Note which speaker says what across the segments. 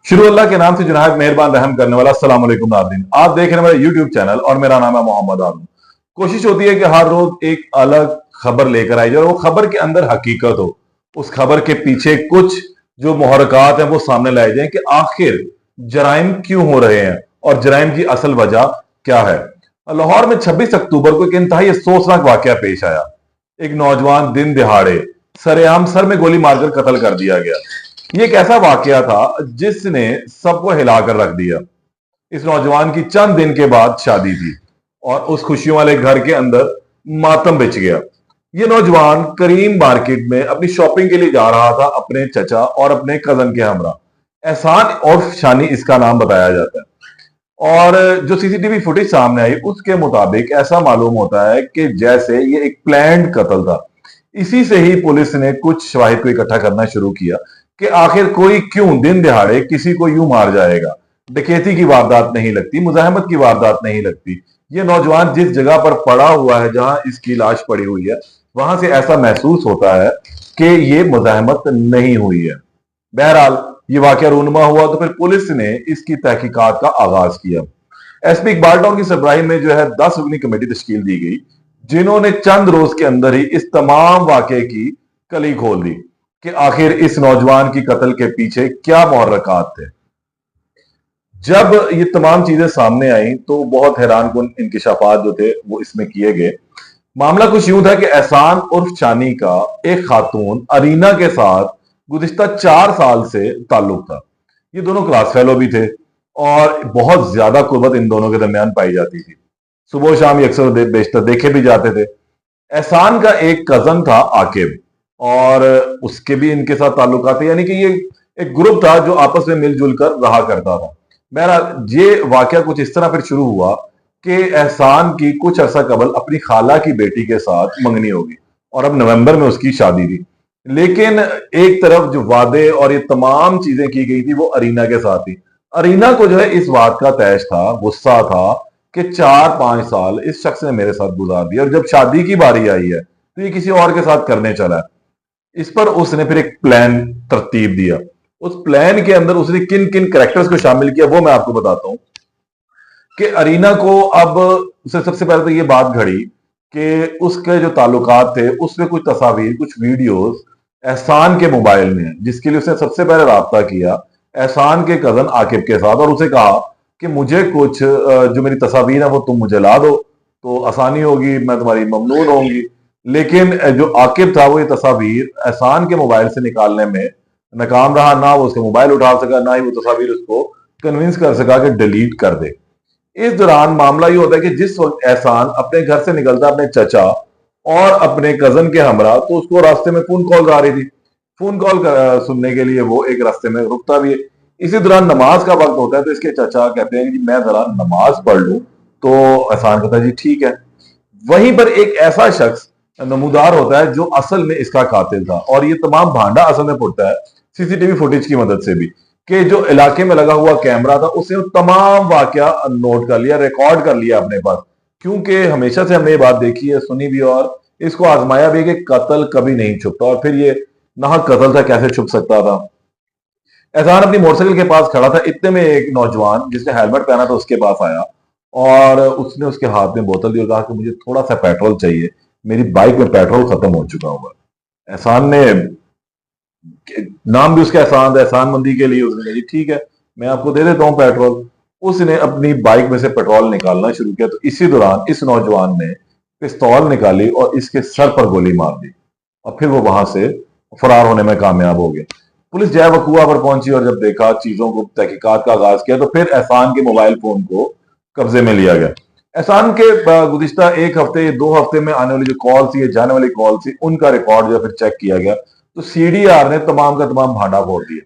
Speaker 1: शुरू अल्लाह के नाम से जुनायद मेहरबान रहम करने वाला। अस्सलाम वालेकुम नाज़रीन, आप देख रहे हैं मेरा यूट्यूब चैनल और मेरा नाम है मोहम्मद आलम। कोशिश होती है कि हर रोज एक अलग खबर लेकर आई जाए और वो खबर के अंदर हकीकत हो, उस खबर के पीछे कुछ जो मुहरकात हैं वो सामने लाए जाए कि आखिर जराइम क्यों हो रहे हैं और जराइम की असल वजह क्या है। लाहौर में 26 अक्टूबर को एक इंतहाई अफसोसनाक वाकया पेश आया। एक नौजवान दिन दिहाड़े सरेआम सर में गोली मारकर कत्ल कर दिया गया। ये एक ऐसा वाकया था जिसने सबको हिलाकर रख दिया। इस नौजवान की चंद दिन के बाद शादी थी और उस खुशियों वाले घर के अंदर मातम बिछ गया। ये नौजवान करीम मार्केट में अपनी शॉपिंग के लिए जा रहा था अपने चचा और अपने कजन के हमरा। एहसान और शानी इसका नाम बताया जाता है। और जो सीसीटीवी फुटेज सामने आई उसके मुताबिक ऐसा मालूम होता है कि जैसे ये एक प्लान्ड कत्ल था। इसी से ही पुलिस ने कुछ शवाहिद को इकट्ठा करना शुरू किया कि आखिर कोई क्यों दिन दिहाड़े किसी को यूं मार जाएगा। डकैती की वारदात नहीं लगती, मुजाहमत की वारदात नहीं लगती। ये नौजवान जिस जगह पर पड़ा हुआ है जहां इसकी लाश पड़ी हुई है, वहां से ऐसा महसूस होता है कि ये मुजाहमत नहीं हुई है। बहरहाल ये वाकया रूनुमा हुआ तो फिर पुलिस ने इसकी तहकीकात का आगाज किया। एसपी इकबाल टाउन की सरबराही में जो है 10 रुकनी कमेटी तश्कील दी गई, जिन्होंने चंद रोज के अंदर ही इस तमाम वाकये की कली खोल दी कि आखिर इस नौजवान की कत्ल के पीछे क्या मुहर्रकात थे। जब ये तमाम चीजें सामने आई तो बहुत हैरान कुन इंकिशाफात जो थे वो इसमें किए गए। मामला कुछ यूं था कि एहसान उर्फ शानी का एक खातून अरीना के साथ गुज़िश्ता 4 साल से ताल्लुक था। ये दोनों क्लास फेलो भी थे और बहुत ज्यादा कुर्बत इन दोनों के दरमियान पाई जाती थी। सुबह शाम ये अक्सर बेशतर देखे भी जाते थे। एहसान का एक कजन था आकिब और उसके भी इनके साथ ताल्लुकात थे, यानी कि ये एक ग्रुप था जो आपस में मिलजुल कर रहा करता था। बहरहाल ये वाकया कुछ इस तरह फिर शुरू हुआ कि एहसान की कुछ अरसा कबल अपनी खाला की बेटी के साथ मंगनी होगी और अब नवंबर में उसकी शादी थी। लेकिन एक तरफ जो वादे और ये तमाम चीजें की गई थी वो अरीना के साथ थी। अरीना को जो है इस बात का तैश था, गुस्सा था कि 4-5 साल इस शख्स ने मेरे साथ गुजार दिया और जब शादी की बारी आई है तो ये किसी और के साथ करने चला है। इस पर उसने फिर एक प्लान तरतीब दिया। उस प्लान के अंदर उसने किन किन कैरेक्टर्स को शामिल किया वो मैं आपको बताता हूं कि अरीना को अब उसे सबसे पहले तो ये बात घड़ी कि उसके जो ताल्लुकात थे उसमें कुछ तस्वीर, कुछ वीडियोस एहसान के मोबाइल में है, जिसके लिए उसने सबसे पहले राब्ता किया एहसान के कजन आकिब के साथ और उसे कहा कि मुझे कुछ जो मेरी तस्वीर है वो तुम मुझे ला दो तो आसानी होगी, मैं तुम्हारी ममनून होंगी। लेकिन जो आकिब था वो ये तस्वीर एहसान के मोबाइल से निकालने में नाकाम रहा। ना वो उसका मोबाइल उठा सका, ना ही वो तस्वीर उसको कन्विंस कर सका कि डिलीट कर दे। इस दौरान मामला ये होता है कि जिस वक्त एहसान अपने घर से निकलता अपने चचा और अपने कजन के हमरा, तो उसको रास्ते में फोन कॉल आ रही थी। फोन कॉल सुनने के लिए वो एक रास्ते में रुकता भी है। इसी दौरान नमाज का वक्त होता है तो इसके चचा कहते हैं कि मैं जरा नमाज पढ़ लूं, तो एहसान कहता है जी ठीक है। वहीं पर एक ऐसा शख्स नमूदार होता है जो असल में इसका कातिल था और ये तमाम भांडा असल में फुटता है सीसीटीवी फुटेज की मदद से भी कि जो इलाके में लगा हुआ कैमरा था उसने तमाम वाकया नोट कर लिया, रिकॉर्ड कर लिया अपने पास। क्योंकि हमेशा से हमने ये बात देखी है, सुनी भी और इसको आजमाया भी कि कत्ल कभी नहीं छुपता और फिर ये नाहक कत्ल था कैसे छुप सकता था। एहसान अपनी मोटरसाइकिल के पास खड़ा था, इतने में एक नौजवान जिसने हेलमेट पहना था उसके पास आया और उसने उसके हाथ में बोतल दी और कहा कि मुझे थोड़ा सा पेट्रोल चाहिए, मेरी बाइक में पेट्रोल खत्म हो चुका हुआ है। एहसान ने, नाम भी उसका एहसान था, एहसान मंदी के लिए उसने कहा जी ठीक है मैं आपको दे देता हूँ पेट्रोल। उसने अपनी बाइक में से पेट्रोल निकालना शुरू किया तो इसी दौरान इस नौजवान ने पिस्तौल निकाली और इसके सर पर गोली मार दी और फिर वो वहां से फरार होने में कामयाब हो गया। पुलिस जय वकुआ पर पहुंची और जब देखा, चीजों को तहकीकात का आगाज किया तो फिर एहसान के मोबाइल फोन को कब्जे में लिया गया। एहसान के गुज़िश्ता 1 हफ्ते 2 हफ्ते में आने वाली जो कॉल थी, जाने वाली कॉल थी, उनका रिकॉर्ड जो फिर चेक किया गया तो सीडीआर ने तमाम का तमाम भांडा फोड़ दिया।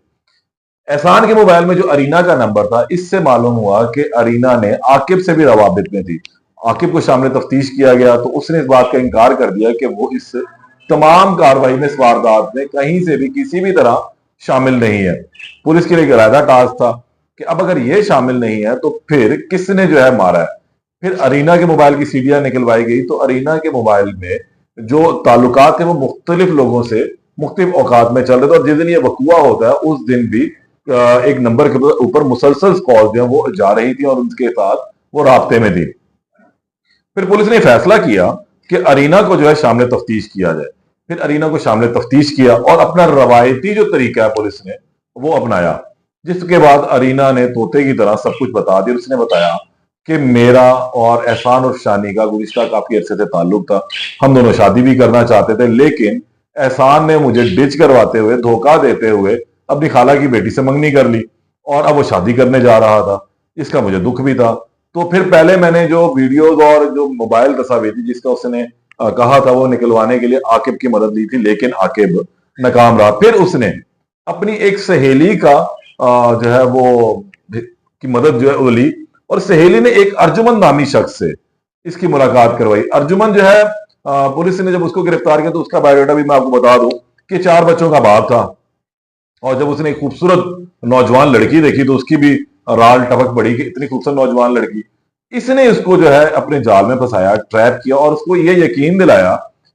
Speaker 1: एहसान के मोबाइल में जो अरीना का नंबर था, इससे मालूम हुआ कि अरीना ने आकिब से भी रवाबित में थी। आकिब को शामिल तफ्तीश किया गया तो उसने इस बात का इनकार कर दिया कि वो इस तमाम कार्रवाई में, इस वारदात में कहीं से भी किसी भी तरह शामिल नहीं है। पुलिस के लिए एक अलग टास्क था कि अब अगर ये शामिल नहीं है तो फिर किसने जो है मारा है। फिर अरीना के मोबाइल की सीडियां निकलवाई गई तो अरीना के मोबाइल में जो ताल्लुकात थे वो मुख्तलिफ लोगों से मुख्तलिफ औकात में चल रहे थे और जिस दिन ये वकुआ होता है उस दिन भी एक नंबर के ऊपर मुसलसल कॉल जो है वो जा रही थी और उनके साथ वो राब्ते में थी। फिर पुलिस ने फैसला किया कि अरीना को जो है शामिल तफ्तीश किया जाए। फिर अरीना को शामिल तफ्तीश किया और अपना रवायती जो तरीका है पुलिस ने वो अपनाया, जिसके बाद अरीना ने तोते की तरह सब कुछ बता दिया। उसने बताया कि मेरा और एहसान और शानी का गुज़िश्ता काफी अरसे से ताल्लुक था, हम दोनों शादी भी करना चाहते थे, लेकिन एहसान ने मुझे डिच करवाते हुए, धोखा देते हुए अपनी खाला की बेटी से मंगनी कर ली और अब वो शादी करने जा रहा था। इसका मुझे दुख भी था। तो फिर पहले मैंने जो वीडियोज और जो मोबाइल तस्वीर थी जिसका उसने कहा था वो निकलवाने के लिए आकिब की मदद ली थी, लेकिन आकिब नाकाम रहा। फिर उसने अपनी एक सहेली का जो है वो की मदद जो है वो ली और सहेली ने एक अर्जुमन नामी शख्स से इसकी मुलाकात करवाई। अर्जुमन जो है पुलिस ने जब उसको गिरफ्तार किया तो उसका बायोडाटा भी मैं आपको बता दूं कि 4 बच्चों का बाप था और जब उसने एक खूबसूरत नौजवान लड़की देखी तो उसकी भी राल टपक पड़ी कि इतनी खूबसूरत नौजवान लड़की। इसने उसको जो है अपने जाल में फंसाया, ट्रैप किया और उसको ये यकीन दिलाया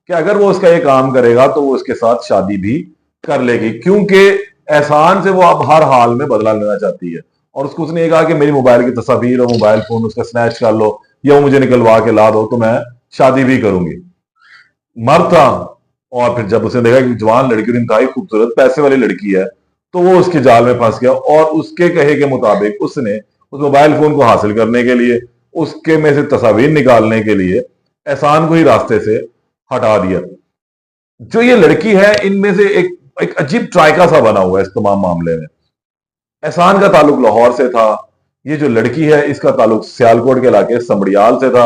Speaker 1: कि अगर वो उसका ये काम करेगा तो वो उसके साथ शादी भी कर लेगी, क्योंकि एहसान से वो अब हर हाल में बदला लेना चाहती है। और उसको उसने ये कहा कि मेरी मोबाइल की तस्वीर और मोबाइल फोन उसका स्नैच कर लो या वो मुझे निकलवा के ला दो तो मैं शादी भी करूंगी। मर्द था और फिर जब उसने देखा कि जवान लड़की और इंतहाई खूबसूरत पैसे वाली लड़की है तो वो उसके जाल में फंस गया और उसके कहे के मुताबिक उसने उस मोबाइल फोन को हासिल करने के लिए, उसके में से तस्वीर निकालने के लिए एहसान को ही रास्ते से हटा दिया। जो ये लड़की है इनमें से एक अजीब ट्राइका सा बना हुआ है इस तमाम मामले में। एहसान का ताल्लुक लाहौर से था, ये जो लड़की है इसका ताल्लुक सियालकोट के इलाके समड़ियाल से था।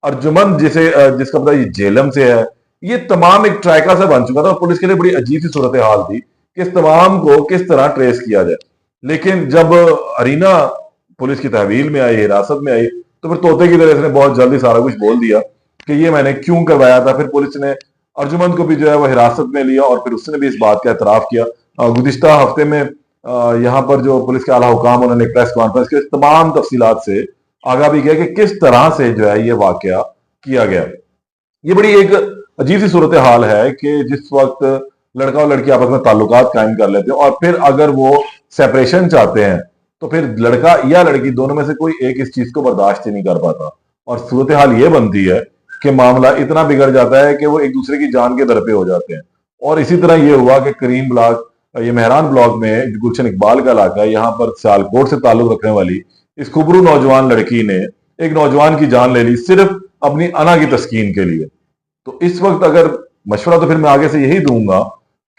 Speaker 1: अर्जुमन जिसका पता ये जेलम से है। ये तमाम एक ट्रैका सा बन चुका था और पुलिस के लिए बड़ी अजीब सी सूरत हाल थी कि इस तमाम को किस तरह ट्रेस किया जाए। लेकिन जब अरीना पुलिस की तहवील में आई, हिरासत में आई, तो फिर तोते की तरह इसने बहुत जल्दी सारा कुछ बोल दिया कि ये मैंने क्यों करवाया था। फिर पुलिस ने अर्जुमन को भी जो है वो हिरासत में लिया और फिर उसने भी इस बात का एतराफ किया। गुज़िश्ता हफ्ते में यहाँ पर जो पुलिस के आला हुकाम उन्होंने एक प्रेस कॉन्फ्रेंस की, तमाम तफसीलात से आगाह भी किया कि किस तरह से जो है ये वाकया किया गया। ये बड़ी एक अजीब सी सूरत हाल है कि जिस वक्त लड़का और लड़की आपस में ताल्लुकात कायम कर लेते हैं और फिर अगर वो सेपरेशन चाहते हैं तो फिर लड़का या लड़की दोनों में से कोई एक इस चीज को बर्दाश्त ही नहीं कर पाता और सूरत हाल ये बनती है कि मामला इतना बिगड़ जाता है कि वो एक दूसरे की जान के दर पे हो जाते हैं। और इसी तरह ये हुआ कि करीम ब्लॉक, ये मेहरान ब्लॉक में गुलशन इकबाल का इलाका है, यहाँ पर सियालकोट से ताल्लुक रखने वाली इस खुबरू नौजवान लड़की ने एक नौजवान की जान ले ली सिर्फ अपनी अना की तस्कीन के लिए। तो इस वक्त अगर मशवरा तो फिर मैं आगे से यही दूंगा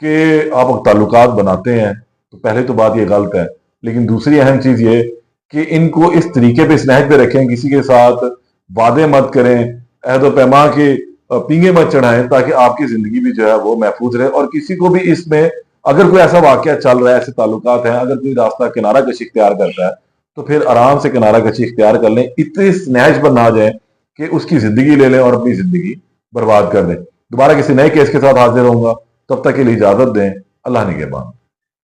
Speaker 1: कि आप ताल्लुकात बनाते हैं तो पहले तो बात ये गलत है, लेकिन दूसरी अहम चीज ये कि इनको इस तरीके पे, इस नहज पे रखें, किसी के साथ वादे मत करें, अहद व पैमा के पींगे मत चढ़ाएं ताकि आपकी जिंदगी भी जो है वो महफूज रहे। और किसी को भी इसमें अगर कोई ऐसा वाकया चल रहा है, ऐसे ताल्लुकात हैं, अगर कोई रास्ता किनारा कशी इख्तियार करता है तो फिर आराम से किनारा कशी इख्तियार कर लें, इतने इस नहज पर ना जाए कि उसकी जिंदगी ले लें और अपनी जिंदगी बर्बाद कर दें। दोबारा किसी नए केस के साथ हाजिर होऊंगा, तब तक के लिए इजाजत दें। अल्लाह निगहबान।